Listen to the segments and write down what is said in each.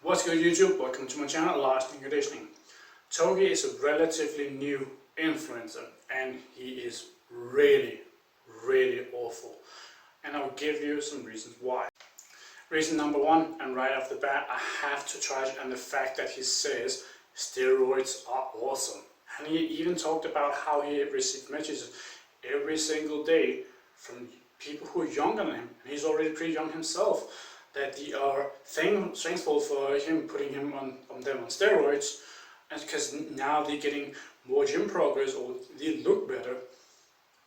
What's good YouTube? Welcome to my channel, Lasting Conditioning. Togi is a relatively new influencer and he is really awful. And I'll give you some reasons why. Reason number one, and right off the bat, I have to touch on the fact that he says steroids are awesome. And he even talked about how he received messages every single day from people who are younger than him, and he's already pretty young himself, that they are thankful for him putting him on steroids, and because now they're getting more gym progress or they look better.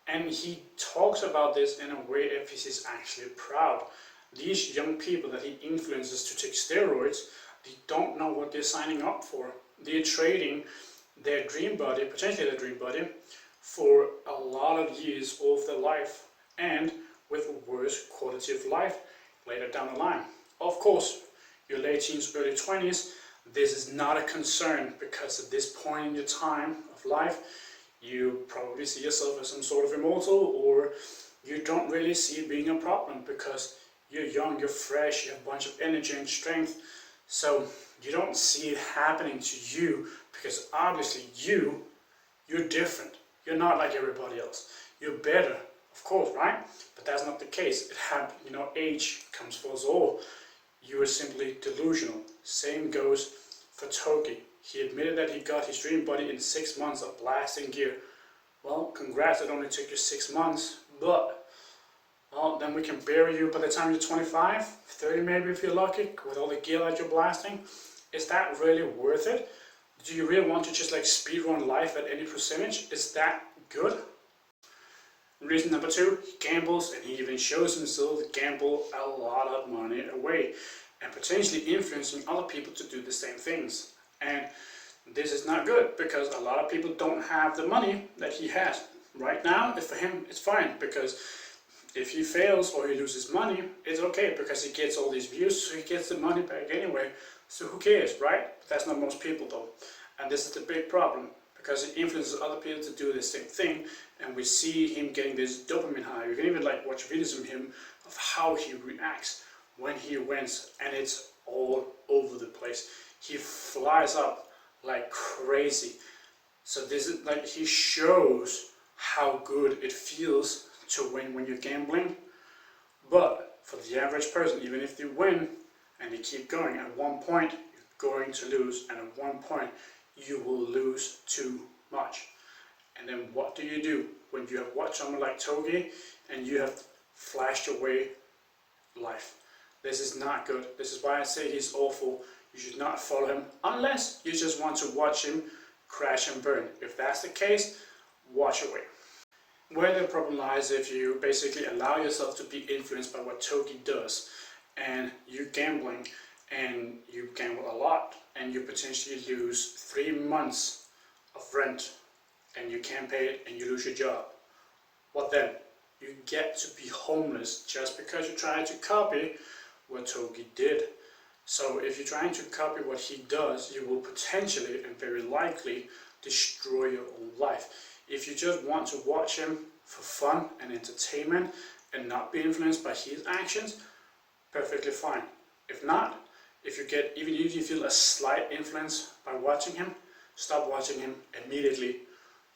And he talks about this in a way if he's actually proud. These young people that he influences to take steroids, they don't know what they're signing up for. They're trading their dream body, potentially their dream body, for a lot of years of their life, and with a worse quality of life later down the line. Of course, your late teens, early 20s, this is not a concern, because at this point in your time of life, you probably see yourself as some sort of immortal, or you don't really see it being a problem because you're young, you're fresh, you have a bunch of energy and strength, so you don't see it happening to you, because obviously you're different. You're not like everybody else. You're better, of course, right? But that's not the case. It happened, age comes for us all. You are simply delusional. Same goes for Togi. He admitted that he got his dream body in 6 months of blasting gear. Well, congrats, it only took you 6 months, but well, then we can bury you by the time you're 25, 30 maybe if you're lucky, with all the gear that you're blasting. Is that really worth it? Do you really want to just like speedrun life at any percentage? Is that good? Reason number two, he gambles, and he even shows himself to gamble a lot of money away and potentially influencing other people to do the same things. And this is not good, because a lot of people don't have the money that he has. Right now, for him, it's fine, because if he fails or he loses money, it's okay, because he gets all these views, so he gets the money back anyway. So who cares, right? But that's not most people though. And this is the big problem, because he influences other people to do the same thing, and we see him getting this dopamine high. You can even watch videos of him of how he reacts when he wins, and it's all over the place. He flies up like crazy. So this is he shows how good it feels to win when you're gambling. But for the average person, even if they win and they keep going, at one point you're going to lose, and at one point you will lose too much. And then what do you do when you have watched someone like Togi and you have flashed away life? This is not good. This is why I say he's awful. You should not follow him unless you just want to watch him crash and burn. If that's the case, watch away. Where the problem lies, if you basically allow yourself to be influenced by what Togi does, and you're gambling, and you gamble a lot, and you potentially lose 3 months of rent, and you can't pay it, and you lose your job. What then? You get to be homeless just because you try to copy what Togi did. So if you're trying to copy what he does, you will potentially and very likely destroy your own life. If you just want to watch him for fun and entertainment and not be influenced by his actions, perfectly fine. If not, even if you feel a slight influence by watching him, stop watching him immediately.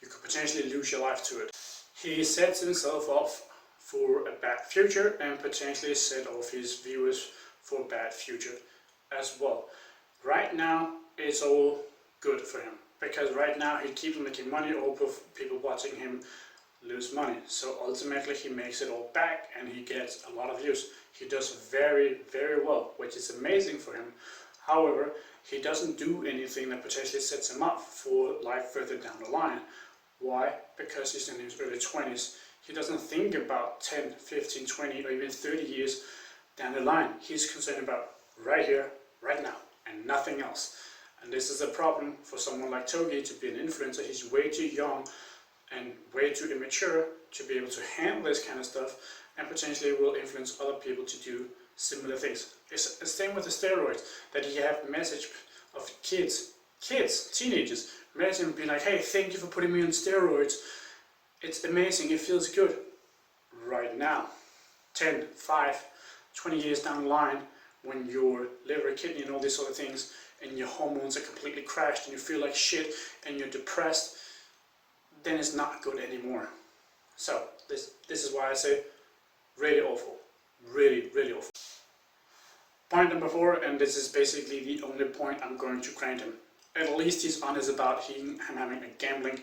You could potentially lose your life to it. He sets himself up for a bad future, and potentially set off his viewers for a bad future as well. Right now, it's all good for him, because right now he keeps making money off of people watching him lose money. So ultimately he makes it all back, and he gets a lot of views. He does very well, which is amazing for him. However, he doesn't do anything that potentially sets him up for life further down the line. Why? Because he's in his early 20s. He doesn't think about 10, 15, 20 or even 30 years down the line. He's concerned about right here, right now, and nothing else. And this is a problem for someone like Togi to be an influencer. He's way too young and way too immature to be able to handle this kind of stuff, and potentially will influence other people to do similar things. It's the same with the steroids, that he have message of kids, teenagers, message him being like, hey, thank you for putting me on steroids. It's amazing, it feels good. Right now, 10, 5, 20 years down the line, when your liver, kidney and all these sort of things, and your hormones are completely crashed and you feel like shit and you're depressed, then it's not good anymore. So this is why I say really awful, really awful. Point number 4, and this is basically the only point I'm going to grant him. At least he's honest about him having a gambling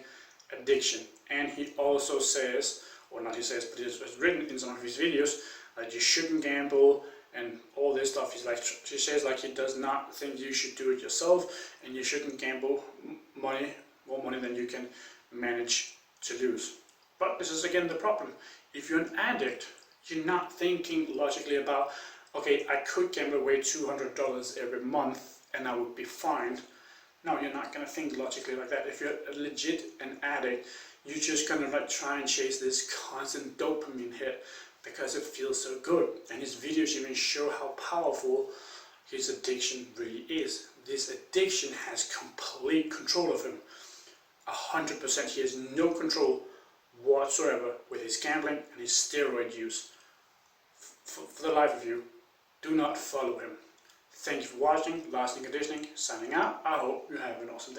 addiction, and he also says, or not he says, but it's written in some of his videos, that you shouldn't gamble and all this stuff. He says like he does not think you should do it yourself, and you shouldn't gamble more money than you can manage to lose. But this is again the problem. If you're an addict, you're not thinking logically about, okay, I could gamble away $200 every month and I would be fine. No, you're not going to think logically like that. If you're legit an addict, you're just going to like try and chase this constant dopamine hit because it feels so good. And his videos even show how powerful his addiction really is. This addiction has complete control of him. 100%. He has no control whatsoever with his gambling and his steroid use. For the life of you, do not follow him. Thank you for watching. Lasting Conditioning signing out. I hope you have an awesome day.